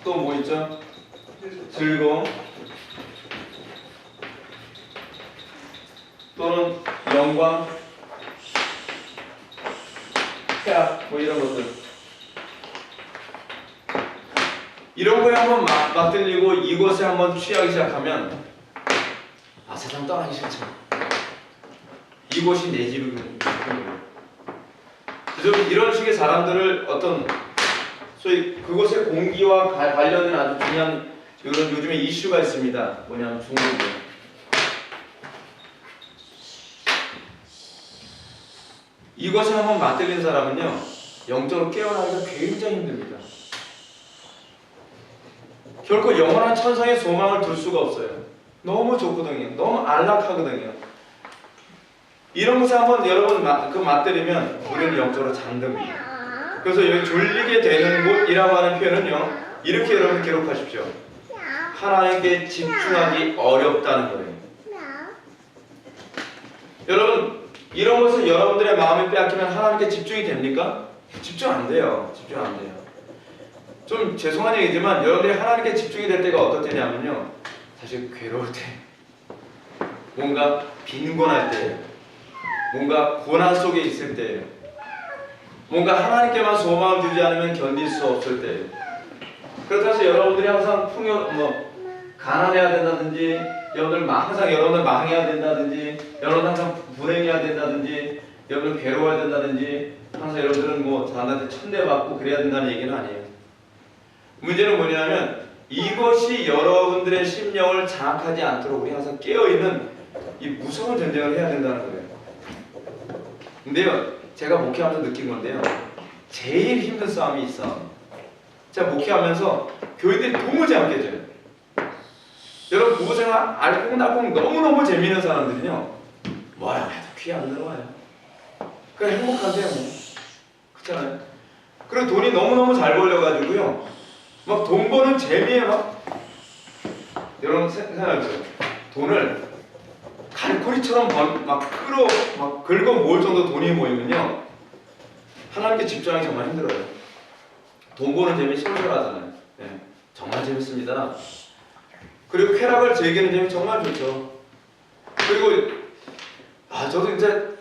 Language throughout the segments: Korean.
또 뭐 있죠? 즐거움 또는 영광, 쾌악 뭐 이런 것들. 이런 거에 한번 맞들리고 이것에 한번 취하기 시작하면 아 세상 떠나기 싫죠. 이곳이 내 집이군. 그래서 이런 식의 사람들을 어떤 소위 그곳의 공기와 관련된 아주 중요한 이런 요즘에 이슈가 있습니다. 뭐냐면 중국이에요. 이것에 한번 맞들린 사람은요 영적으로 깨어나기가 굉장히 힘듭니다. 결코 영원한 천상의 소망을 둘 수가 없어요. 너무 좋거든요. 너무 안락하거든요. 이런 것에 한번 여러분 맞들이면 우리는 영적으로 잠듭니다. 그래서 여기 졸리게 되는 곳이라고 하는 표현은요 이렇게 여러분 기록하십시오. 하나님께 집중하기 어렵다는 거예요. 여러분 이런 것을 여러분들의 마음을 빼앗기면 하나님께 집중이 됩니까? 집중 안 돼요. 집중 안 돼요. 좀 죄송한 얘기지만 여러분들이 하나님께 집중이 될 때가 어떨 때냐면요 사실 괴로울 때, 뭔가 빈곤할 때, 뭔가 고난 속에 있을 때, 뭔가 하나님께만 소망을 두지 않으면 견딜 수 없을 때. 그렇다고 해서 여러분들이 항상 가난해야 된다든지, 항상 여러분들 망해야 된다든지, 여러분 항상 불행해야 된다든지, 여러분 괴로워야 된다든지, 항상 여러분들은 사람한테 천대받고 그래야 된다는 얘기는 아니에요. 문제는 뭐냐면 이것이 여러분들의 심령을 장악하지 않도록 우리 항상 깨어있는 이 무서운 전쟁을 해야 된다는 거예요. 근데요, 제가 목회하면서 느낀 건데요, 제일 힘든 싸움이 이 싸움. 제가 목회하면서 교인들이 도무지 안 깨져요. 여러분 부부생활 알콩달콩 너무너무 재미있는 사람들은요 뭐야 해도 귀 안 들어와요. 그냥 행복한데요 뭐. 그렇잖아요. 그리고 돈이 너무너무 잘 벌려가지고요 막 돈 버는 재미에 여러분 생각해보세요. 돈을 갈고리처럼 막 긁어 모을 정도 돈이 모이면요 하나님께 집중하기 정말 힘들어요. 돈 버는 재미 솔솔하잖아요. 네, 정말 재밌습니다. 그리고 쾌락을 즐기는 재미 정말 좋죠. 그리고 저도 이제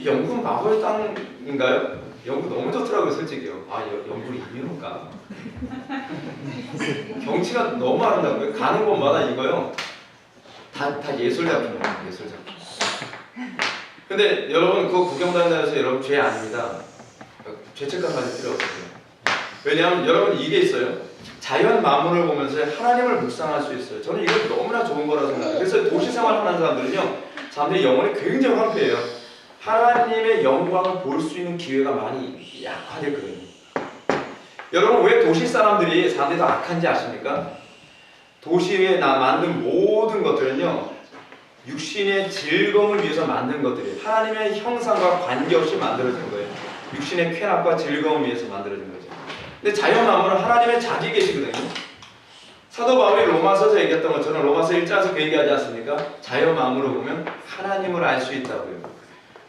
영국 마법의 땅인가요? 영국 너무 좋더라고요 솔직히요. 영국이 이유인가? 경치가 너무 아름다워요. 가는 곳마다 이거요 다 예술 작품이에요. 예술 작품. 근데 여러분 그거 구경 다닌다고 여러분 죄 아닙니다. 죄책감 가질 필요 없어요. 왜냐하면 여러분 이게 있어요. 자연 만물을 보면서 하나님을 묵상할 수 있어요. 저는 이거 너무나 좋은 거라고 생각해요. 그래서 도시생활 하는 사람들은요 사람들이 영혼이 굉장히 황폐해요. 하나님의 영광을 볼 수 있는 기회가 많이 약화됐거든요. 여러분 왜 도시 사람들이 더 악한지 아십니까? 도시에 만든 모든 것들은요 육신의 즐거움을 위해서 만든 것들이에요. 하나님의 형상과 관계없이 만들어진 거예요. 육신의 쾌락과 즐거움을 위해서 만들어진 거죠. 근데 자연 만물은 하나님의 자기 계시거든요. 사도 바울이 로마서에서 얘기했던 것처럼 로마서 1장에서 그 얘기하지 않습니까? 자연 만물을 보면 하나님을 알 수 있다고요.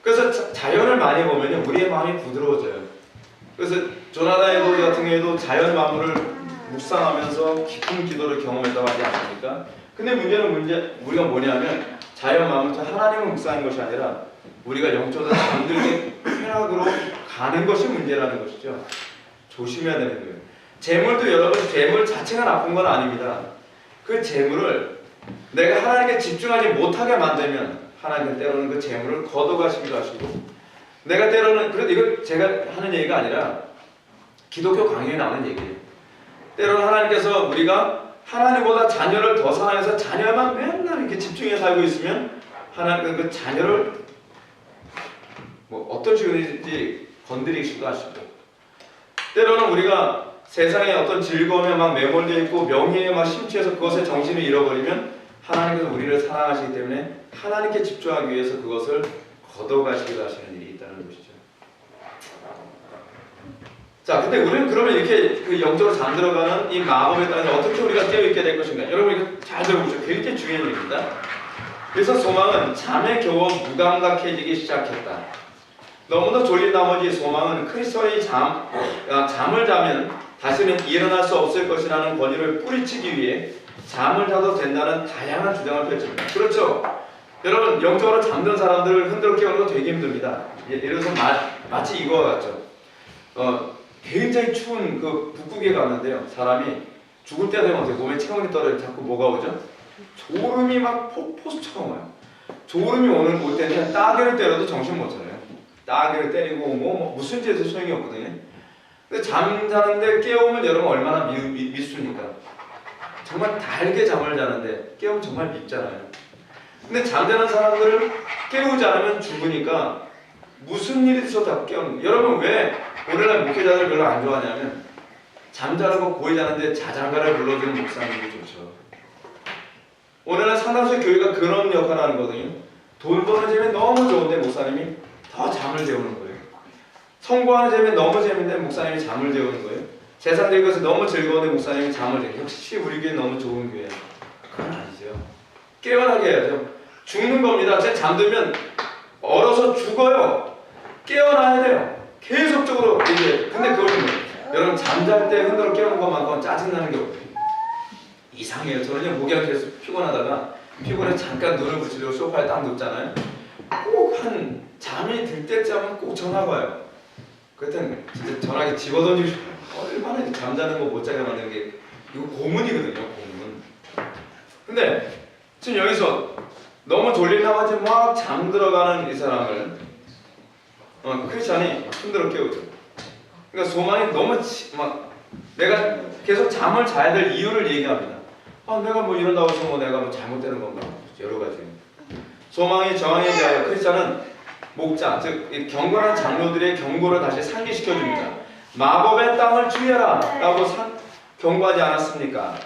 그래서 자연을 많이 보면요 우리의 마음이 부드러워져요. 그래서 조나단 에드워드 같은 경우에도 자연 만물을 묵상하면서 깊은 기도를 경험했다고 하지 않습니까? 근데 우리가 뭐냐면 자연 만물도 하나님을 묵상하는 것이 아니라 우리가 영적으로 잠들게 쾌락으로 가는 것이 문제라는 것이죠. 조심해야 되는 거예요. 재물도 여러분 재물 자체가 나쁜 건 아닙니다. 그 재물을 내가 하나님께 집중하지 못하게 만들면 하나님은 때로는 그 재물을 걷어가시기도 하시고, 내가 때로는 그래도 이거 제가 하는 얘기가 아니라 기독교 강의에 나오는 얘기예요. 때로는 하나님께서 우리가 하나님보다 자녀를 더 사랑해서 자녀만 맨날 이렇게 집중해 살고 있으면 하나님은 그 자녀를 어떤 식으로든지 건드리기도 하시고, 때로는 우리가 세상의 어떤 즐거움에 매몰려 있고 명예에 심취해서 그것에 정신을 잃어버리면 하나님께서 우리를 사랑하시기 때문에 하나님께 집중하기 위해서 그것을 걷어가시기도 하시는 일이 있다는 것이죠. 자, 근데 우리는 그러면 이렇게 그 영적으로 잠들어가는 이 마법에 따라서 어떻게 우리가 깨어있게 될 것인가? 여러분 이거 잘 들어보세요. 굉장히 중요한 얘기입니다. 그래서 소망은 잠에 겨워 무감각해지기 시작했다. 너무나 졸린 나머지 소망은 크리스천이 잠을 자면 다시는 일어날 수 없을 것이라는 권유를 뿌리치기 위해 잠을 자도 된다는 다양한 주장을 펼칩니다. 그렇죠? 여러분, 영적으로 잠든 사람들을 흔들어 깨우는 거 되게 힘듭니다. 예를 들어서 마치 이거와 같죠. 굉장히 추운 그 북극에 갔는데요. 사람이 죽을 때 되면 어떻게 몸에 체온이 떨어져 자꾸 뭐가 오죠? 졸음이 막 폭포수처럼 와요. 졸음이 올 때는 따개를 때려도 정신 못 차려요. 따개를 때리고 무슨 짓에서 소용이 없거든요. 근데 잠자는데 깨우면 여러분 얼마나 밉습니까? 정말 달게 잠을 자는데 깨우면 정말 밉잖아요. 근데 잠자는 사람들을 깨우지 않으면 죽으니까 무슨 일이 있어도 깨우는. 여러분 왜 오늘날 목회자들 별로 안 좋아하냐면 잠자는 거 고이 자는데 자장가를 불러주는 목사님이 좋죠. 오늘날 상당수의 교회가 그런 역할을 하는 거거든요. 돈 버는 재미 너무 좋은데 목사님이 더 잠을 재우는 거예요. 성공하는 재미 너무 재밌는데 목사님이 잠을 재우는 거예요. 세상적인 것이 너무 즐거운데 목사님이 잠을 재우는 거예요. 역시 우리 교회 너무 좋은 교회야. 그건 아니죠. 깨어나게 해야죠. 죽는 겁니다. 제가 잠들면 얼어서 죽어요. 깨어나야 돼요. 계속적으로 이제. 근데 그거는 여러분 잠잘 때 흔들어 깨우는 것만큼 짜증나는 게 없어요. 이상해요. 저는요 목욕해서 피곤하다가 피곤해 잠깐 눈을 붙이려고 소파에 딱 눕잖아요. 꼭 한 잠이 들 때쯤은 꼭 전화가 와요. 그때는 진짜 전화기 집어던지고 싶어요. 얼마나 잠자는 거 못 자게 만드는 게 이거 고문이거든요. 고문. 근데 지금 여기서 너무 졸린 나머지 막 잠들어가는 이 사람을 크리스찬이 흔들어 깨우죠. 그러니까 소망이 너무 막 내가 계속 잠을 자야 될 이유를 얘기합니다. 내가 뭐 이런다고 해서 뭐 내가 뭐 잘못되는 건가? 여러 가지. 소망이 저항에 대하여 크리스찬은 목자, 즉 경건한 장로들의 경고를 다시 상기시켜 줍니다. 마법의 땅을 주의하라 라고 경고하지 않았습니까?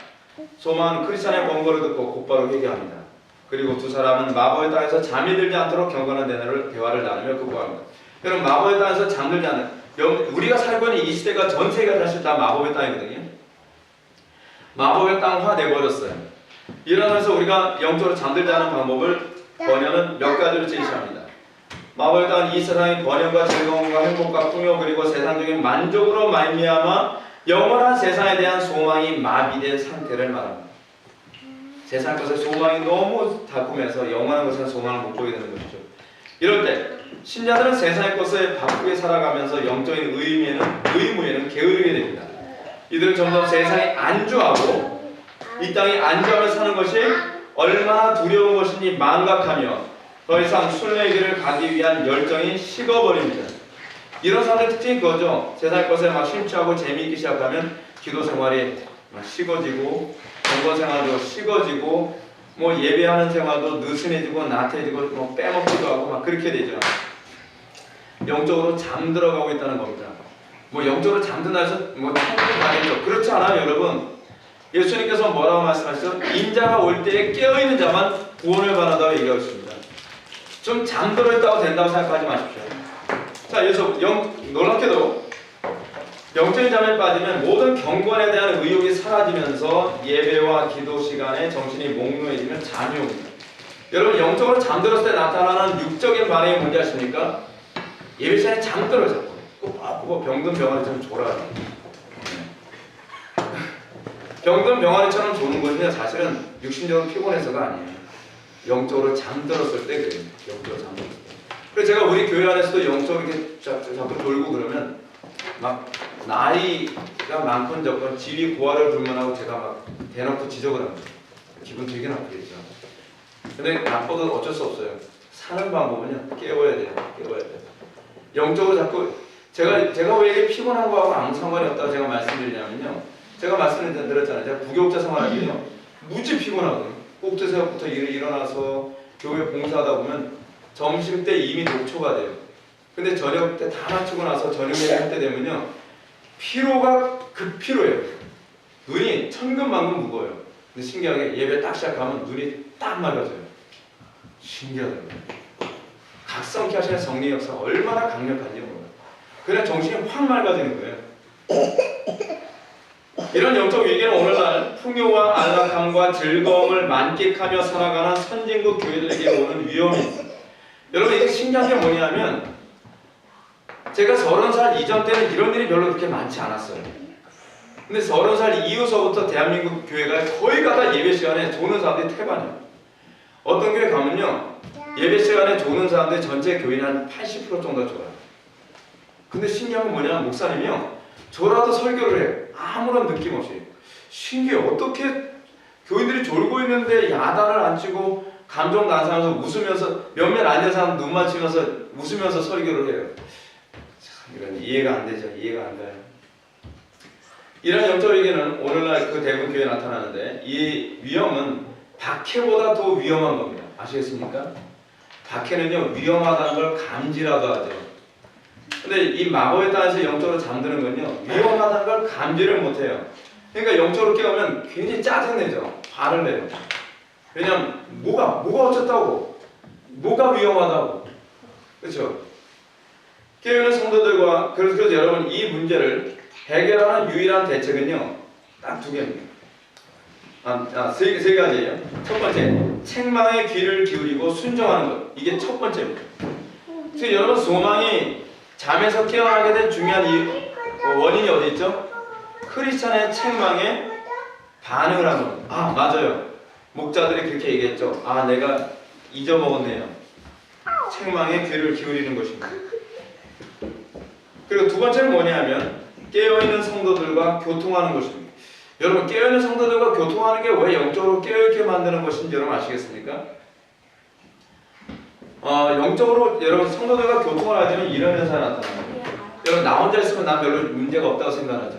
소망은 크리스찬의 권고를 듣고 곧바로 회개합니다. 그리고 두 사람은 마법의 땅에서 잠이 들지 않도록 경건한 대화를 나누며 극복합니다. 여러분 마법의 땅에서 잠들지 않는 우리가 살고 있는 이 시대가 전 세계가 사실 다 마법의 땅이거든요. 마법의 땅화 내버렸어요. 이러면서 우리가 영적으로 잠들지 않은 방법을 번역은 몇 가지로 제시합니다. 마법의 땅은 이 세상의 번영과 즐거움과 행복과 풍요 그리고 세상적인 만족으로 말미암아 영원한 세상에 대한 소망이 마비된 상태를 말합니다. 세상 것에 소망이 너무 달콤해서 영원한 것에 소망을 못 보게 되는 것이죠. 이럴 때 신자들은 세상의 것을 바꾸게 살아가면서 영적인 의무에는 게으르게 됩니다. 이들은 점점 세상에 안주하고 이 땅에 안주하며 사는 것이 얼마나 두려운 것인지 망각하며 더 이상 순례의 길을 가기 위한 열정이 식어버립니다. 이런 사람의 특징이 그거죠. 세상의 것에 막 심취하고 재미있기 시작하면 기도 생활이 막 식어지고 경건 생활도 식어지고 뭐 예배하는 생활도 느슨해지고 나태해지고 뭐 빼먹기도 하고 막 그렇게 되죠. 영적으로 잠들어가고 있다는 겁니다. 뭐 영적으로 잠든다 해서 뭐 천국 가겠죠. 그렇지 않아요, 여러분. 예수님께서 뭐라고 말씀하셨죠? 인자가 올 때에 깨어있는 자만 구원을 받는다고 얘기하고 있습니다. 좀 잠들어 있다고 된다고 생각하지 마십시오. 자, 여기서 놀랍게도 영적인 잠에 빠지면 모든 경건에 대한 의욕이 사라지면서 예배와 기도 시간에 정신이 몽롱해지면 잠이 옵니다. 여러분 영적으로 잠들었을 때 나타나는 육적인 반응이 뭔지 아십니까? 예배 시간에 잠들어져. 꼭 아프고 병든 병아리처럼 졸아요. 병든 병아리처럼 조는 것은 사실은 육신적으로 피곤해서가 아니에요. 영적으로 잠들었을 때 그래요. 영적으로 잠들었을 때. 그래서 제가 우리 교회 안에서도 영적으로 이렇게 자꾸 졸고 그러면 막 나이가 많건 적건 지위 고하를 불문하고 제가 막 대놓고 지적을 합니다. 기분 되게 나쁘겠죠. 근데 나빠도 어쩔 수 없어요. 사는 방법은요. 깨워야 돼요. 깨워야 돼요. 영적으로 자꾸 제가 왜 이게 피곤한 거하고 아무 상관이 없다고 제가 말씀드리냐면요. 제가 말씀드렸잖아요. 제가 부교육자 생활하기는요. 무지 피곤하거든요. 꼭두새벽부터 일어나서 교회 봉사하다 보면 점심때 이미 녹초가 돼요. 근데 저녁 때 다 마치고 나서 저녁 예배 할 때 되면요. 피로가 급피로해요. 눈이 천근만근 무거워요. 근데 신기하게 예배 딱 시작하면 눈이 딱 맑아져요. 신기하더라고요. 각성케 하시는 성령의 역사가 얼마나 강력한지 몰라요. 그냥 정신이 확 맑아지는 거예요. 이런 영적 위기는 오늘날 풍요와 안락함과 즐거움을 만끽하며 살아가는 선진국 교회들에게 오는 위험이 있습니다. 여러분 이게 신기한 게 뭐냐면 제가 30살 이전 때는 이런 일이 별로 그렇게 많지 않았어요. 근데 30살 이후서부터 대한민국 교회가 거의 가다 예배 시간에 조는 사람들이 태반이에요. 어떤 교회 가면요, 예배 시간에 조는 사람들이 전체 교인의 한 80% 정도 졸아요. 근데 신기한 건 뭐냐면 목사님이요, 졸아도 설교를 해요. 아무런 느낌 없이. 신기해. 어떻게 교인들이 졸고 있는데 야단을 안 치고 감정 난사하면서 웃으면서 몇몇 앉은 사람 눈 맞추면서 웃으면서 설교를 해요. 참, 이건 이해가 안 되죠. 이해가 안 가요. 이런 영적 위기는 오늘날 그 대부분 교회에 나타나는데, 이 위험은 박해보다 더 위험한 겁니다. 아시겠습니까? 박해는요, 위험하다는 걸 감지라도 하죠. 근데 이 마법의 땅에서 영적으로 잠드는 건요, 위험하다는 걸 감지를 못해요. 그러니까 영적으로 깨우면 굉장히 짜증내죠. 화를 내요. 왜냐면 뭐가 어쨌다고, 뭐가 위험하다고, 그렇죠? 깨우는 성도들과 그래서 여러분, 이 문제를 해결하는 유일한 대책은요, 딱 두 개입니다. 세 가지예요. 첫 번째, 책망의 귀를 기울이고 순종하는 것. 이게 첫 번째입니다. 그래서 여러분, 소망이 잠에서 깨어나게 된 중요한 원인이 어디 있죠? 크리스찬의 책망에 반응을 하는 것. 아, 맞아요. 목자들이 그렇게 얘기했죠. 아, 내가 잊어먹었네요. 책망에 귀를 기울이는 것입니다. 그리고 두 번째는 뭐냐면 깨어있는 성도들과 교통하는 것입니다. 여러분, 깨어있는 성도들과 교통하는 게 왜 영적으로 깨어있게 만드는 것인지 여러분 아시겠습니까? 영적으로 여러분 성도들과 교통을 하려면 이런 현상이 나타납니다. 여러분, 나 혼자 있으면 난 별로 문제가 없다고 생각하죠.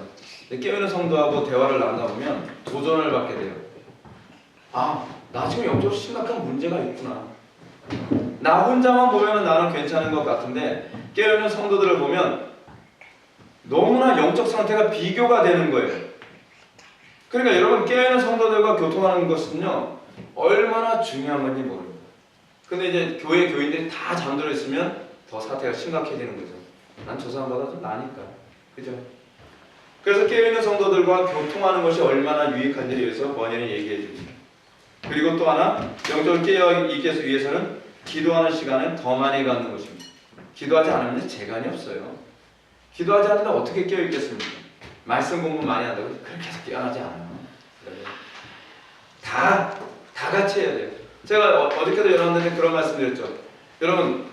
깨어있는 성도하고 대화를 나누다 보면 도전을 받게 돼요. 아, 나 지금 영적으로 심각한 문제가 있구나. 나 혼자만 보면 나는 괜찮은 것 같은데 깨어있는 성도들을 보면 너무나 영적 상태가 비교가 되는 거예요. 그러니까 여러분, 깨어있는 성도들과 교통하는 것은요, 얼마나 중요한 건지 모릅니다. 근데 이제 교회 교인들이 다 잠들어 있으면 더 사태가 심각해지는 거죠. 난 저 사람보다 좀 나니까. 그죠? 그래서 깨어있는 성도들과 교통하는 것이 얼마나 유익한지에 대해서 번연히 얘기해 줍니다. 그리고 또 하나, 영적으로 깨어있기 위해서는 기도하는 시간을 더 많이 갖는 것입니다. 기도하지 않으면 재간이 없어요. 기도하지 않는데 어떻게 깨어있겠습니까? 말씀 공부 많이 한다고 그렇게 해서 깨어나지 않아요. 다 같이 해야 돼요. 제가 어저께도 여러분들한테 그런 말씀 드렸죠. 여러분,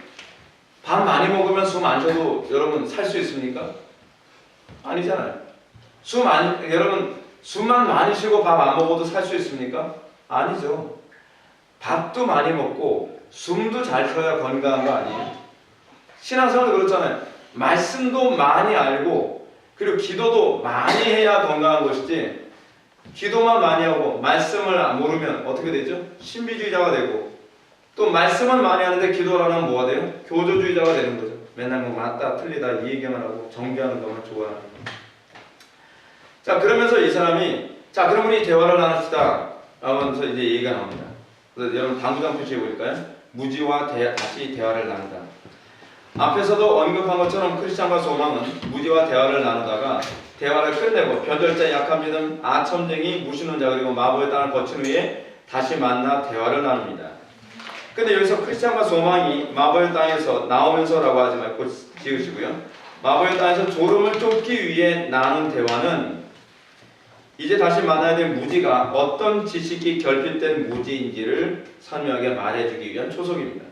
밥 많이 먹으면 숨 안 쉬어도 여러분 살 수 있습니까? 아니잖아요. 여러분, 숨만 많이 쉬고 밥 안 먹어도 살 수 있습니까? 아니죠. 밥도 많이 먹고 숨도 잘 쉬어야 건강한 거 아니에요? 신앙생활도 그렇잖아요. 말씀도 많이 알고 그리고 기도도 많이 해야 건강한 것이지, 기도만 많이 하고 말씀을 모르면 어떻게 되죠? 신비주의자가 되고, 또 말씀은 많이 하는데 기도를 안 하면 뭐가 돼요? 교조주의자가 되는 거죠. 맨날 뭐 맞다 틀리다 이 얘기만 하고 정죄하는 것만 좋아하는. 자, 그러면서 이 사람이, 자, 그럼 우리 대화를 나눕시다 하면서 이제 얘기가 나옵니다. 그래서 여러분 당구장 표시해 볼까요? 무지와 다시 대화를 나누다. 앞에서도 언급한 것처럼 크리스찬과 소망은 무지와 대화를 나누다가 대화를 끝내고 변절자, 약한 믿음, 아첨쟁이, 무신론자 그리고 마법의 땅을 거친 후에 다시 만나 대화를 나눕니다. 근데 여기서 크리스찬과 소망이 마법의 땅에서 나오면서라고 하지 말고 지으시고요. 마법의 땅에서 졸음을 쫓기 위해 나눈 대화는 이제 다시 만나야 될 무지가 어떤 지식이 결핍된 무지인지를 선명하게 말해주기 위한 초석입니다.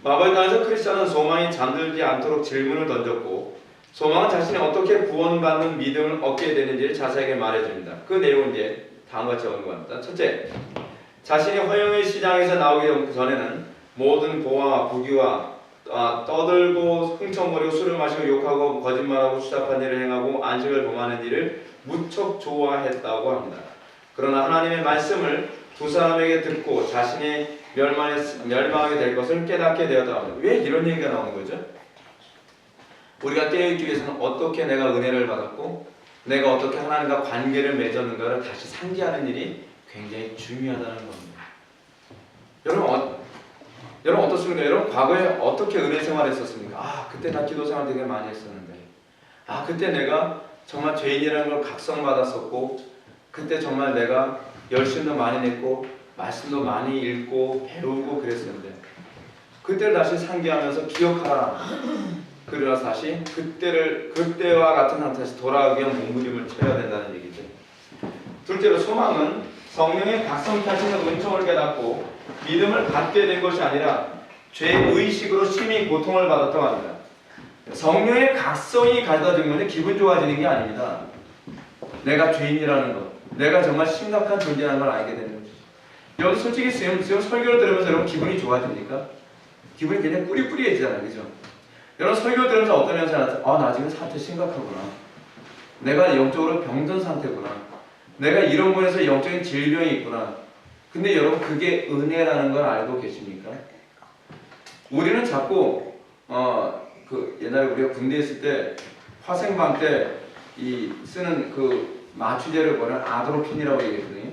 마법의 땅에서 크리스찬은 소망이 잠들지 않도록 질문을 던졌고, 소망은 자신이 어떻게 구원받는 믿음을 얻게 되는지를 자세하게 말해줍니다. 그 내용은 이제 다음과 같이 언급합니다. 첫째, 자신이 허영의 시장에서 나오기 전에는 모든 고와 부귀와 떠들고 흥청거리고 술을 마시고 욕하고 거짓말하고 추잡한 일을 행하고 안식을 범하는 일을 무척 좋아했다고 합니다. 그러나 하나님의 말씀을 두 사람에게 듣고 자신이 멸망하게 될 것을 깨닫게 되었다고 합니다. 왜 이런 얘기가 나오는 거죠? 우리가 깨어있기 위해서는 어떻게 내가 은혜를 받았고 내가 어떻게 하나님과 관계를 맺었는가를 다시 상기하는 일이 굉장히 중요하다는 겁니다. 여러분 어떻습니까? 여러분 과거에 어떻게 은혜 생활했었습니까? 아, 그때 나 기도 생활 되게 많이 했었는데, 아, 그때 내가 정말 죄인이라는 걸 각성받았었고, 그때 정말 내가 열심도 많이 냈고 말씀도 많이 읽고 배우고 그랬었는데, 그때를 다시 상기하면서 기억하라. 그러나 다시 그때와 같은 상태에서 돌아가기 위한 몸부림을 쳐야 된다는 얘기죠. 둘째로 소망은 성령의 각성케 하시는 은총을 깨닫고 믿음을 갖게 된 것이 아니라 죄의식으로 심히 고통을 받았다고 합니다. 성령의 각성이 가져다 주면 기분 좋아지는 게 아닙니다. 내가 죄인이라는 것, 내가 정말 심각한 존재라는 걸 알게 되는 거죠. 여기 솔직히 지금 설교를 들으면서 여러분 기분이 좋아집니까? 기분이 굉장히 꾸리꾸리해지잖아요. 그죠? 여러분 설교 들으면서 어떤 현상이 나타나요? 나 지금 상태 심각하구나. 내가 영적으로 병든 상태구나. 내가 이런 부분에서 영적인 질병이 있구나. 근데 여러분 그게 은혜라는 걸 알고 계십니까? 우리는 자꾸 옛날에 우리가 군대에 있을 때 화생방 때 이 쓰는 그 마취제를 뭐냐면 아드로핀이라고 얘기했거든요.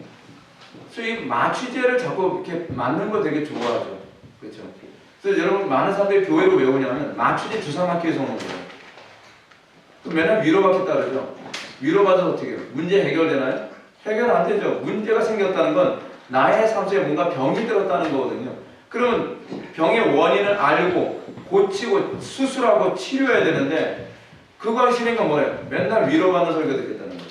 그래서 이 마취제를 자꾸 이렇게 맞는 거 되게 좋아하죠. 그렇죠? 그래서 여러분 많은 사람들이 교회로 왜 오냐면 마취제 주사 맞기 위해서 오는 거예요. 또 맨날 위로받겠다 그러죠. 위로받아서 어떻게 해요? 문제 해결되나요? 해결 안 되죠. 문제가 생겼다는 건 나의 삶 속에 뭔가 병이 들었다는 거거든요. 그러면 병의 원인을 알고 고치고 수술하고 치료해야 되는데 그거 하시는 건 뭐예요? 맨날 위로받는 소리가 듣겠다는 거죠.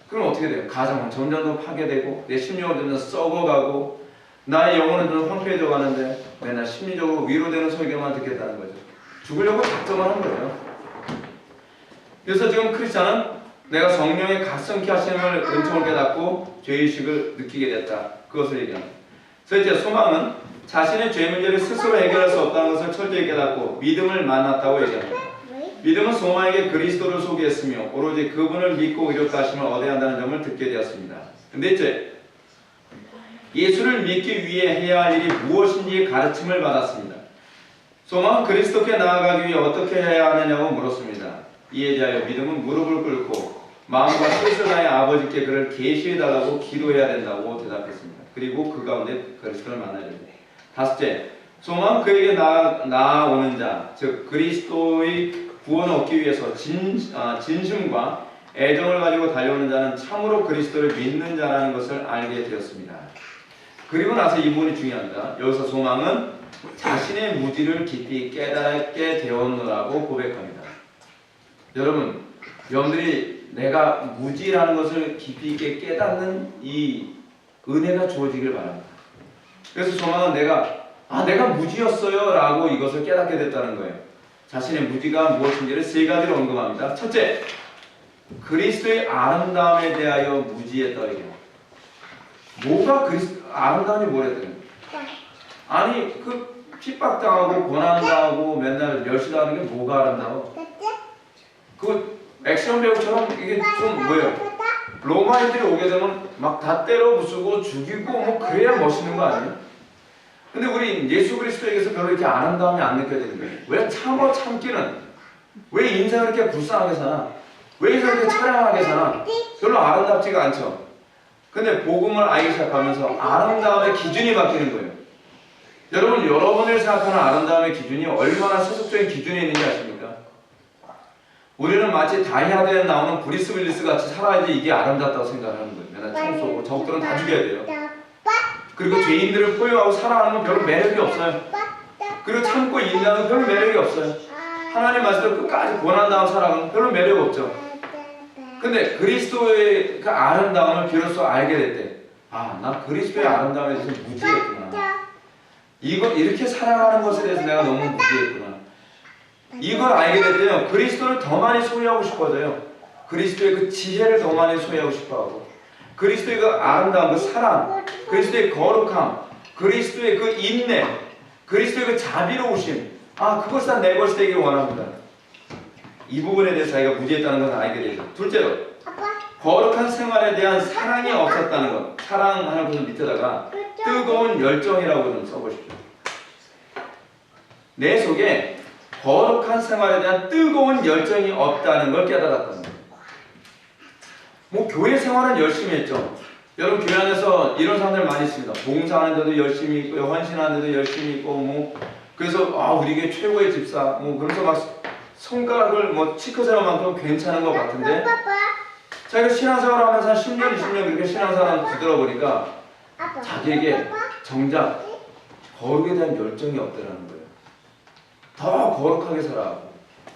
그럼 어떻게 돼요? 가정은 점점 더 파괴되고 내 심령은 점점 썩어가고 나의 영혼은 좀 황폐해져 가는데 맨날 심리적으로 위로되는 소리만 듣겠다는 거죠. 죽으려고 작정을 한 거예요. 그래서 지금 크리스찬은 내가 성령의 각성케 하심을 은총을 깨닫고 죄의식을 느끼게 됐다. 그것을 얘기합니다. 셋째, 소망은 자신의 죄 문제를 스스로 해결할 수 없다는 것을 철저히 깨닫고 믿음을 만났다고 얘기합니다. 믿음은 소망에게 그리스도를 소개했으며 오로지 그분을 믿고 이롭다 하심을 얻어야 한다는 점을 듣게 되었습니다. 넷째, 예수를 믿기 위해 해야 할 일이 무엇인지 가르침을 받았습니다. 소망은 그리스도께 나아가기 위해 어떻게 해야 하느냐고 물었습니다. 이에 대하여 믿음은 무릎을 꿇고 마음과 뜻을 다해 아버지께 그를 계시해달라고 기도해야 된다고 대답했습니다. 그리고 그 가운데 그리스도를 만나야 됩니다. 다섯째, 소망은 그에게 나아오는 자, 즉 그리스도의 구원을 얻기 위해서 진심과 애정을 가지고 달려오는 자는 참으로 그리스도를 믿는 자라는 것을 알게 되었습니다. 그리고 나서 이 부분이 중요합니다. 여기서 소망은 자신의 무지를 깊이 깨닫게 되었노라고 고백합니다. 여러분, 여러분들이 내가 무지라는 것을 깊이 있게 깨닫는 이 은혜가 주어지길 바랍니다. 그래서 소망은 내가 무지였어요 라고 이것을 깨닫게 됐다는 거예요. 자신의 무지가 무엇인지를 세 가지로 언급합니다. 첫째, 그리스도의 아름다움에 대하여 무지했다. 뭐가 아름다움이 뭐랬더니? 아니 그 핍박당하고 고난당하고 맨날 멸시당하는 게 뭐가 아름다워? 그 액션 배우처럼 이게 좀 뭐예요? 로마인들이 오게 되면 막 다 때려 부수고 죽이고 뭐 그래야 멋있는 거 아니에요? 근데 우리 예수 그리스도에게서 별로 이렇게 아름다움이 안 느껴지는 거예요. 왜 참기는? 왜 인생을 이렇게 불쌍하게 사나? 왜 이렇게 처량하게 사나? 별로 아름답지가 않죠. 근데 복음을 알기 시작하면서 아름다움의 기준이 바뀌는 거예요. 여러분, 여러분을 생각하는 아름다움의 기준이 얼마나 세속적인 기준이 있는지 아십니까? 우리는 마치 다이아드에 나오는 브리스 윌리스 같이 살아야지 이게 아름답다고 생각하는 거예요. 맨날 총 쏘고 적들은 다 죽여야 돼요. 그리고 죄인들을 포용하고 살아가는 건 별로 매력이 없어요. 그리고 참고 인내하는 건 별로 매력이 없어요. 하나님 말씀대로 끝까지 고난당하고 살아가는 건 별로 매력 없죠. 근데 그리스도의 그 아름다움을 비로소 알게 될 때, 나 그리스도의 아름다움에 대해서 무지했구나. 이렇게 살아가는 것에 대해서 내가 너무 무지했구나. 이걸 알게 될 때요, 그리스도를 더 많이 소유하고 싶어져요. 그리스도의 그 지혜를 더 많이 소유하고 싶어하고, 그리스도의 그 아름다움, 그 사랑, 그리스도의 거룩함, 그리스도의 그 인내, 그리스도의 그 자비로우심, 그것이 다 내 것이 되길 원합니다. 이 부분에 대해서 자기가 무지했다는 것을 알게 되죠. 둘째로, 거룩한 생활에 대한 사랑이 없었다는 것. 사랑하는 것을 밑에다가 뜨거운 열정이라고 좀 써보십시오. 내 속에 거룩한 생활에 대한 뜨거운 열정이 없다는 걸 깨달았다는 거예요. 뭐 교회 생활은 열심히 했죠. 여러분 교회 안에서 이런 사람들 많이 있습니다. 봉사하는 데도 열심히 있고요, 헌신하는 데도 열심히 있고, 뭐 그래서 우리 교회 최고의 집사, 뭐 그래서 막 손가락을 뭐 치크세로만큼 괜찮은 것 같은데, 자기가 신앙생활을 하면서 한 10년, 20년 그렇게 신앙생활을 뒤돌아보니까 자기에게 정작 거룩에 대한 열정이 없더라는 거예요. 더 거룩하게 살아가고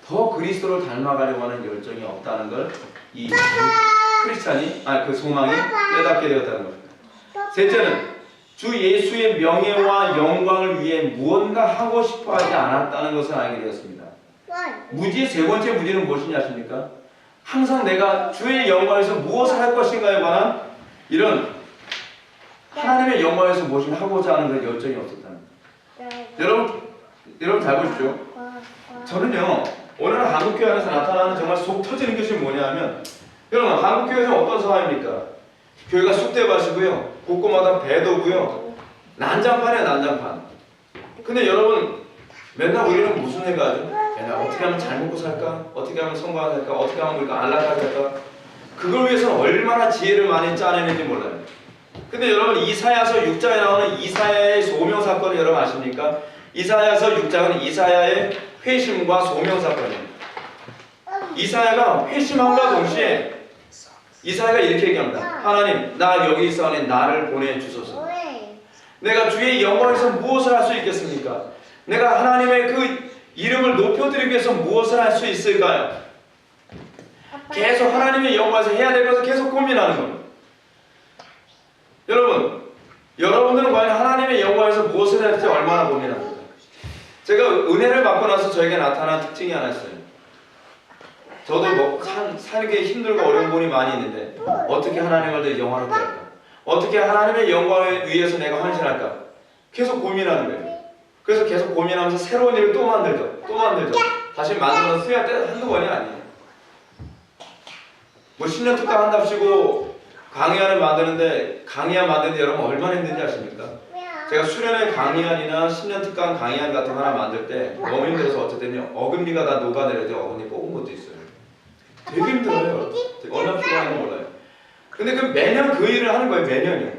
더 그리스도를 닮아가려고 하는 열정이 없다는 걸 이 크리스찬이 그 소망이 깨닫게 되었다는 겁니다. 셋째는 주 예수의 명예와 영광을 위해 무언가 하고 싶어 하지 않았다는 것을 알게 되었습니다. 무지의 세 번째 무지는 무엇이냐 아십니까? 항상 내가 주의 영광에서 무엇을 할 것인가에 관한 이런 하나님의 영광에서 무엇을 하고자 하는 그런 열정이 없었다는 거예요. 여러분 잘 보십시오. 저는요 오늘 한국교회 안에서 나타나는 정말 속 터지는 것이 뭐냐면, 여러분 한국교회에서 어떤 상황입니까? 교회가 쑥대밭이고요, 곳곳마다 배도고요, 난장판이에요, 난장판. 근데 여러분 맨날 우리는 무슨 생각하죠? 맨날 어떻게 하면 잘 먹고 살까? 어떻게 하면 성공하게 할까? 어떻게 하면 우리가 안락하게 할까? 그걸 위해서는 얼마나 지혜를 많이 짜내는지 몰라요. 근데 여러분 이사야서 6장에 나오는 이사야의 소명 사건을 여러분 아십니까? 이사야서 6장은 이사야의 회심과 소명 사건이에요. 이사야가 회심함과 동시에 이사야가 이렇게 얘기합니다. 하나님, 나 여기 있사오니 나를 보내주소서. 내가 주의 영광에서 무엇을 할 수 있겠습니까? 내가 하나님의 그 이름을 높여드리기 위해서 무엇을 할 수 있을까요? 계속 하나님의 영광에서 해야 될 것을 계속 고민하는 겁니다. 여러분들은 과연 하나님의 영광에서 무엇을 해야 될지 얼마나 고민합니까? 제가 은혜를 받고 나서 저에게 나타난 특징이 하나 있어요. 저도 사는 게 힘들고 어려운 부분이 많이 있는데 어떻게 하나님을 더 영화롭게 할까? 어떻게 하나님의 영광을 위해서 내가 헌신할까? 계속 고민하는 거예요. 그래서 계속 고민하면서 새로운 일을 또 만들죠. 다시 만들어서 쓰야 때 한두 번이 아니에요. 뭐 10년 특강 한답시고 강의안을 만드는데 여러분 얼마나 힘든지 아십니까? 제가 수련회 강의안이나 10년 특강 강의안 같은 거 하나 만들 때 너무 힘들어서 어쨌든요 어금니가 다 녹아내려져 어금니 뽑은 것도 있어요. 되게 힘들어요. 얼마나 피곤한지 몰라요. 근데 매년 그 일을 하는 거예요. 매년이요.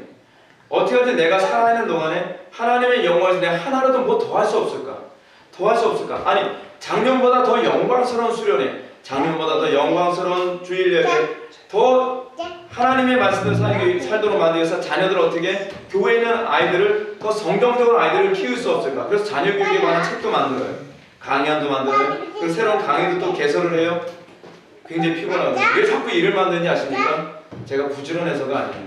어떻게 하지 내가 살아있는 동안에 하나님의 영광에서 내가 하나라도 뭐 더 할 수 없을까? 아니 작년보다 더 영광스러운 수련회, 작년보다 더 영광스러운 주일 예배, 더 하나님의 말씀을 살도록 만들기 위해서 자녀들 어떻게 교회에 있는 아이들을 더 성경적으로 아이들을 키울 수 없을까? 그래서 자녀 교육에 관한 책도 만들어요. 강의안도 만들어요. 그리고 새로운 강의도 또 개설을 해요. 굉장히 피곤하고 왜 자꾸 일을 만드는지 아십니까? 제가 부지런해서가 아니에요.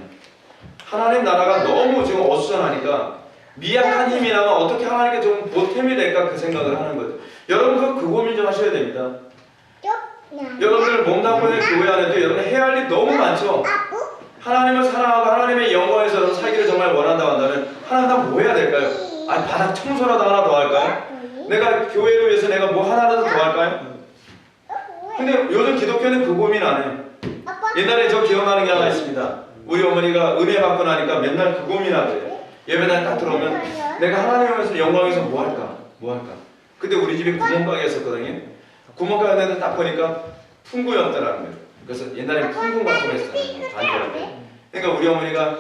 하나님 나라가 너무 지금 어수선하니까 미약한 힘이 나면 어떻게 하나님께 좀 보탬이 될까 그 생각을 하는 거죠. 여러분 그 고민 좀 하셔야 됩니다. 여러분들 몸담고의 교회 안에도 여러분 해야 할 일 너무 많죠. 하나님을 사랑하고 하나님의 영광에서 살기를 정말 원한다고 한다면 하나님 나 뭐 해야 될까요? 아니 바닥 청소라도 하나 더 할까요? 내가 교회를 위해서 내가 뭐 하나라도 더 할까요? 근데 요즘 기독교는 그 고민 안 해요. 옛날에 저 기억나는 게 하나 있습니다. 우리 어머니가 은혜 받고 나니까 맨날 그 고민하세요. 예배당에 딱 들어오면 내가 하나님에서 영광에서 뭐 할까? 근데 우리 집에 구멍가게였었거든요. 구멍가게인데 딱 보니까 풍구였더라는 거예요. 그래서 옛날에 풍구 같은 거 했었잖아요. 반지할 때. 그러니까 우리 어머니가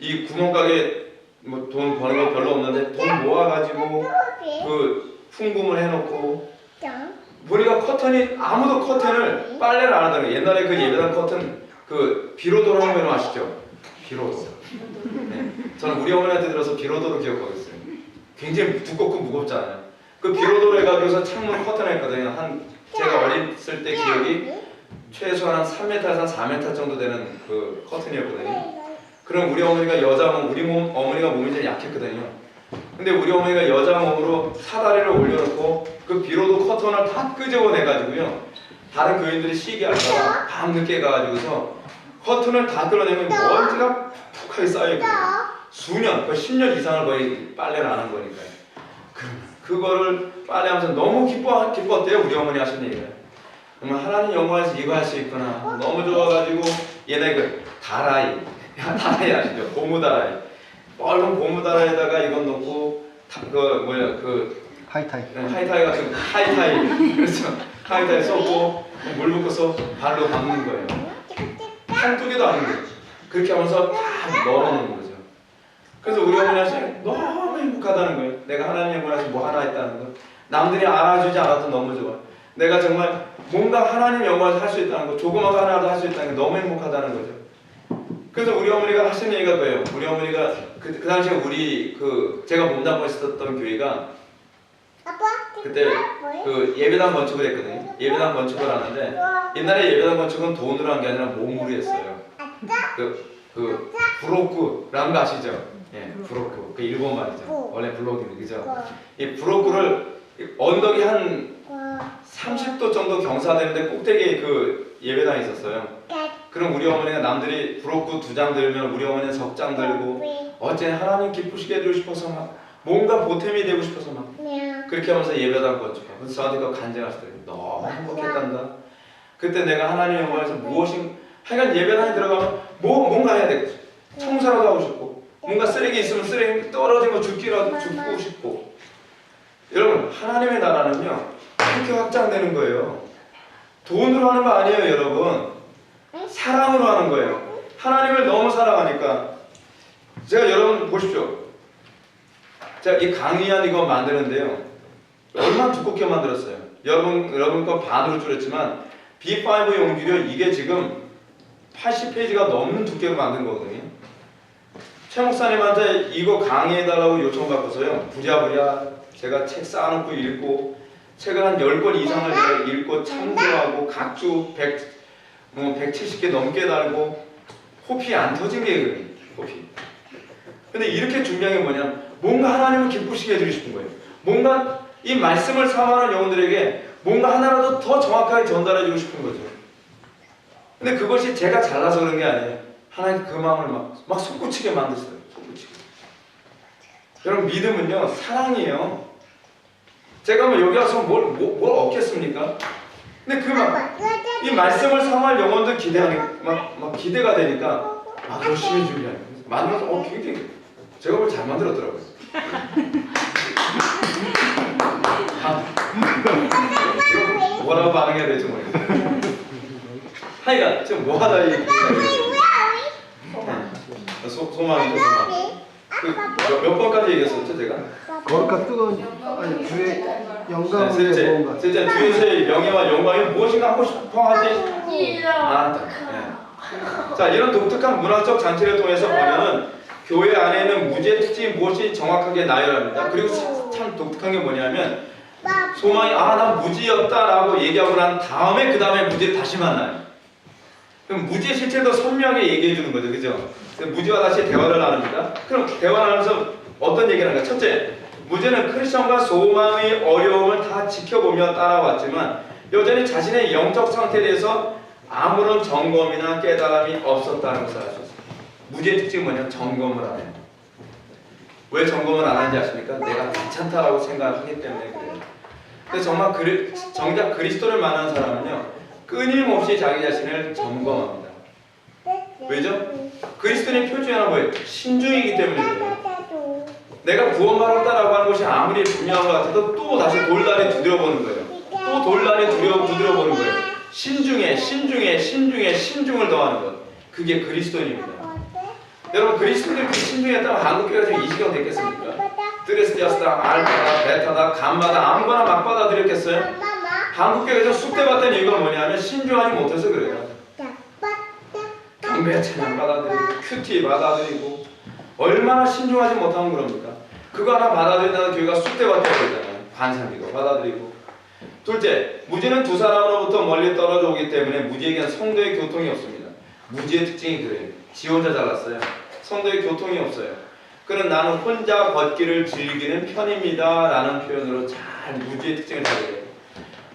이 구멍가게 뭐 돈 버는 거 별로 없는데 돈 모아가지고 그 풍금을 해놓고 보니까 커튼이 아무도 커튼을 빨래를 안 하더라고요. 옛날에 그 예배당 커튼 그 비로도라는 거 아시죠? 비로도. 네. 저는 우리 어머니한테 들어서 비로도로 기억하고 있어요. 굉장히 두껍고 무겁잖아요. 그 비로도로 해가지고서 창문 커튼을 했거든요. 제가 어렸을 때 기억이 최소한 3m에서 4m 정도 되는 그 커튼이었거든요. 그럼 우리 어머니가 어머니가 몸이 좀 약했거든요. 근데 우리 어머니가 여자 몸으로 사다리를 올려놓고 그 비로도 커튼을 다 끄집어내가지고요. 다른 교인들이 시기 할까봐 밤늦게 가가지고서 커튼을 다 끌어내면 먼지가 푹하게 쌓여있거든요. 수년, 거의 10년 이상을 거의 빨래를 안 한 거니까요. 그거를 빨래하면서 너무 기뻤대요. 우리 어머니 하신 얘기가. 정말 하나님 영광에서 이거 할 수 있구나. 너무 좋아가지고 옛날에 그 다라이 아시죠? 고무다라이. 빨간 고무다라이에다가 이건 넣고 하이타이. 하이타이 같은 하이타이. 그렇죠. 하이타이 쏟고 물 붓고서 발로 밟는 거예요. 한두 개도 아닌데 그렇게 하면서 다 넣어놓는 거죠. 그래서 우리 어머니 하시는 너무 행복하다는 거예요. 내가 하나님 영광에서 뭐 하나 했다는 거. 남들이 알아주지 않아도 너무 좋아. 내가 정말 뭔가 하나님 영광에서 할 수 있다는 거, 조그만 거 하나라도 할 수 있다는 게 너무 행복하다는 거죠. 그래서 우리 어머니가 하시는 얘기가 그래요. 우리 어머니가 그 당시에 제가 몸담고 있었던 교회가 그때 그 예배당 건축을 했거든요. 예배당 건축을 하는데 옛날에 예배당 건축은 돈으로 한 게 아니라 몸으로 했어요. 그 브로크라는 거 아시죠? 예, 브로크. 그 일본 말이죠. 원래 블록이 그죠? 이 브로크를 언덕이 한 30도 정도 경사되는데 꼭대기에 그 예배당이 있었어요. 그럼 우리 어머니가 남들이 브로크 2장 들면 우리 어머니는 석장 들고 어째 하나님 기쁘시게 해주고 싶어서 막 뭔가 보탬이 되고 싶어서 막 그렇게 하면서 예배당 건축하고 그래서 저한테 그거 간증하시더라고요. 너무 행복했단다. 그때 내가 하나님의 영광에서 하여간 예배당에 들어가면 뭔가 해야 되겠어. 청소라도 하고 싶고 뭔가 쓰레기 있으면 쓰레기 떨어진 거 줍기라도 줍고 싶고. 여러분 하나님의 나라는요 그렇게 확장되는 거예요. 돈으로 하는 거 아니에요 여러분. 사랑으로 하는 거예요. 하나님을 너무 사랑하니까. 제가 여러분 보십시오. 제가 이 강의한 이거 만드는데요 얼마나 두껍게 만들었어요. 여러분 거 반으로 줄였지만 B5 용기료 이게 지금 80페이지가 넘는 두께로 만든 거거든요. 최 목사님한테 이거 강의해달라고 요청받고서요 부랴부랴 제가 책 쌓아놓고 읽고 책을 한 10권 이상을 제가 읽고 참조하고 각주 170개 넘게 달고 호피 안 터진 게 호피. 근데 이렇게 중요한 게 뭐냐, 뭔가 하나님을 기쁘시게 해주고 싶은 거예요. 뭔가 이 말씀을 사모하는 영혼들에게 뭔가 하나라도 더 정확하게 전달해주고 싶은 거죠. 근데 그것이 제가 잘나서 그런 게 아니에요. 하나님 그 마음을 막 솟구치게 만드세요. 솟구치게. 여러분 믿음은요 사랑이에요. 제가 뭐 여기 와서 뭘 얻겠습니까? 근데 이 말씀을 사모할 영혼들 막 기대가 되니까 막 열심히 준비하는 거예요. 만들어서 굉장히 제가 뭘 잘 만들었더라고요. 뭐라고 반응해야 될지 모르겠어요. 하여간 지금 뭐 하다 얘기했어요? 소망이죠, 소망. 몇 번까지 얘기했었죠, 제가? 거룩한 뜨거운 주의 영광을 셋째, 주의 명예와 영광이 무엇인가 하고 싶어 하지? 자, 이런 독특한 문화적 장치를 통해서 보면은 교회 안에는 무지의 특징이 무엇이 정확하게 나열합니다. 그리고 참 독특한 게 뭐냐면 소망이 난 무지였다라고 얘기하고 난 다음에 그 다음에 무지를 다시 만나요. 그럼 무지의 실체도 선명하게 얘기해 주는 거죠, 그죠? 무지와 다시 대화를 나눕니다. 그럼 대화 나누면서 어떤 얘기를 하는가? 첫째, 무지는 크리스천과 소망의 어려움을 다 지켜보며 따라왔지만 여전히 자신의 영적 상태에 대해서 아무런 점검이나 깨달음이 없었다는 것을 알 수 있습니다. 무지의 특징이 뭐냐면 점검을 안 해요. 왜 점검을 안 하는지 아십니까? 내가 괜찮다라고 생각하기 때문에 그래요. 근데 정말 정작 그리스도를 만난 사람은요 끊임없이 자기 자신을 점검합니다. 왜죠? 그리스도인의 표준이 하나 뭐예요? 신중이기 때문에 그래요. 내가 구원받았다라고 하는 것이 아무리 분명한 것 같아도 또 다시 돌다리 두드려보는 거예요. 또 돌다리 두드려보는 거예요. 신중을 더하는 것. 그게 그리스도인입니다. 여러분 그리스도인들이 그 신중했다면 한국교회가 지금 이 시간 됐겠습니까? 드레스티아스다, 알파다, 베타다, 감마다 아무거나 막 받아들였겠어요? 한국교회에서 쑥대봤던 이유가 뭐냐면 신중하지 못해서 그래요. 경배 찬양 받아들이고 큐티 받아들이고 얼마나 신중하지 못하면 그럽니까? 그거 하나 받아들인다는 교회가 쑥대밭 되고 있잖아요. 관상비도 받아들이고. 둘째, 무지는 두 사람으로부터 멀리 떨어져 오기 때문에 무지에게는 성도의 교통이 없습니다. 무지의 특징이 그래요. 지 혼자 잘났어요. 성도의 교통이 없어요. 그는 나는 혼자 걷기를 즐기는 편입니다 라는 표현으로 잘 무지의 특징을 잘 해요.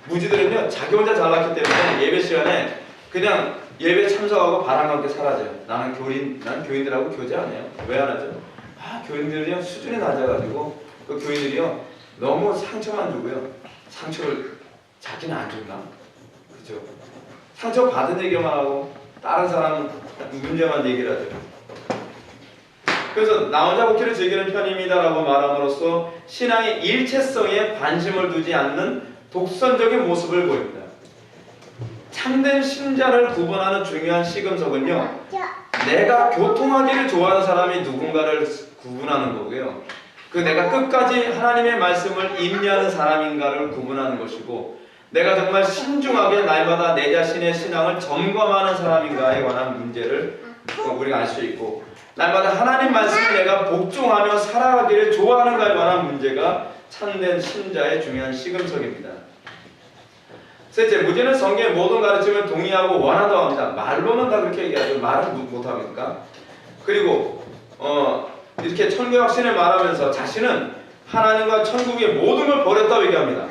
무지들은요 자기 혼자 잘났기 때문에 예배 시간에 그냥 예배 참석하고 바람과 함께 사라져요. 난 교인들하고 교제 안 해요. 왜 안 하죠? 교인들이요 수준이 낮아가지고 그 교인들이요 너무 상처만 주고요. 상처를 자기는 안 준다. 그죠? 상처 받은 얘기만 하고 다른 사람 문제만 얘기를 하죠. 그래서 나 혼자 복귀를 즐기는 편입니다 라고 말함으로써 신앙의 일체성에 관심을 두지 않는 독선적인 모습을 보입니다. 참된 신자를 구분하는 중요한 시금석은요 내가 교통하기를 좋아하는 사람이 누군가를 구분하는 거고요 내가 끝까지 하나님의 말씀을 임하는 사람인가를 구분하는 것이고 내가 정말 신중하게 날마다 내 자신의 신앙을 점검하는 사람인가에 관한 문제를 우리가 알 수 있고 날마다 하나님 말씀을 내가 복종하며 살아가기를 좋아하는가에 관한 문제가 참된 신자의 중요한 시금석입니다. 셋째, 무죄는 성경의 모든 가르침을 동의하고 원한다고 합니다. 말로는 다 그렇게 얘기하죠. 말은 못합니까? 그리고 이렇게 천국의 확신을 말하면서 자신은 하나님과 천국의 모든 걸 버렸다고 얘기합니다.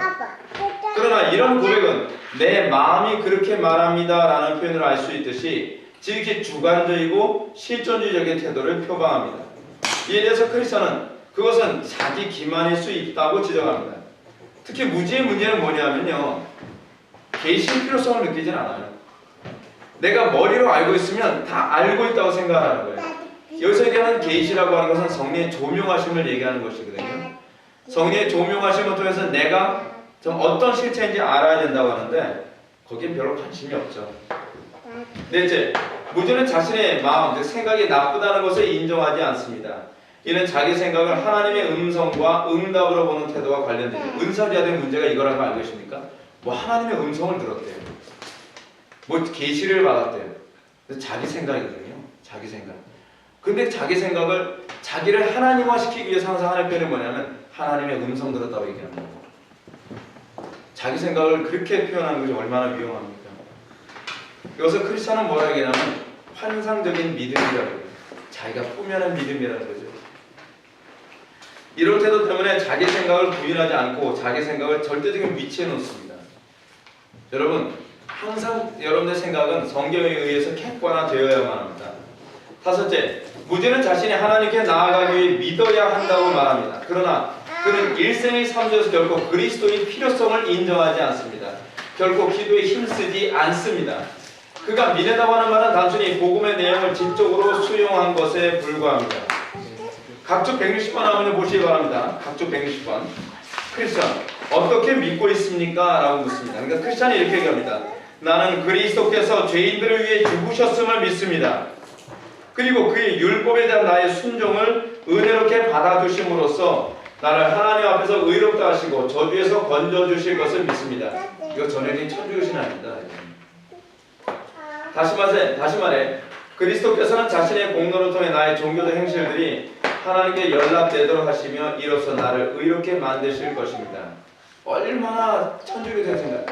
그러나 이런 고백은 내 마음이 그렇게 말합니다 라는 표현을 알 수 있듯이 지극히 주관적이고 실존주의적인 태도를 표방합니다. 이에 대해서 크리스천은 그것은 자기 기만일 수 있다고 지적합니다. 특히 무지의 문제는 뭐냐면요, 계시의 필요성을 느끼진 않아요. 내가 머리로 알고 있으면 다 알고 있다고 생각하는 거예요. 여기서 얘기하는 계시라고 하는 것은 성령의 조명하심을 얘기하는 것이거든요. 성령의 조명하심을 통해서 내가 좀 어떤 실체인지 알아야 된다고 하는데 거기엔 별로 관심이 없죠. 넷째, 무죄는 자신의 마음, 즉 생각이 나쁘다는 것을 인정하지 않습니다. 이는 자기 생각을 하나님의 음성과 응답으로 보는 태도와 관련되죠. 은사자들의 문제가 이거라는 거 알고 계십니까? 뭐 하나님의 음성을 들었대요. 뭐 계시를 받았대요. 자기 생각이거든요. 자기 생각. 근데 자기 생각을 자기를 하나님화시키기 위해서 항상 하는 표현이 뭐냐면 하나님의 음성 들었다고 얘기합니다. 자기 생각을 그렇게 표현하는 것이 얼마나 위험합니까? 여기서 크리스천은 뭐라 얘기하냐면 환상적인 믿음이라고 해요. 자기가 꾸며낸 믿음이라는 거죠. 이런 태도 때문에 자기 생각을 부인하지 않고 자기 생각을 절대적인 위치에 놓습니다. 여러분, 항상 여러분의 생각은 성경에 의해서 객관화되어야만 합니다. 다섯째, 무죄는 자신이 하나님께 나아가기 위해 믿어야 한다고 말합니다. 그러나 그는 일생의 삶에서 결코 그리스도의 필요성을 인정하지 않습니다. 결코 기도에 힘쓰지 않습니다. 그가 믿는다고 하는 말은 단순히 복음의 내용을 지적으로 수용한 것에 불과합니다. 각주 160번 한번 보시기 바랍니다. 각주 160번. 크리스천, 어떻게 믿고 있습니까? 라고 묻습니다. 그러니까 크리스천이 이렇게 얘기합니다. 나는 그리스도께서 죄인들을 위해 죽으셨음을 믿습니다. 그리고 그의 율법에 대한 나의 순종을 은혜롭게 받아주심으로써 나를 하나님 앞에서 의롭다 하시고 저주에서 건져주실 것을 믿습니다. 이거 전에는 천주교 신앙입니다. 다시 말해 그리스도께서는 자신의 공로를 통해 나의 종교적 행실들이 하나님께 연락되도록 하시며 이로써 나를 의롭게 만드실 것입니다. 얼마나 천주교적 생각.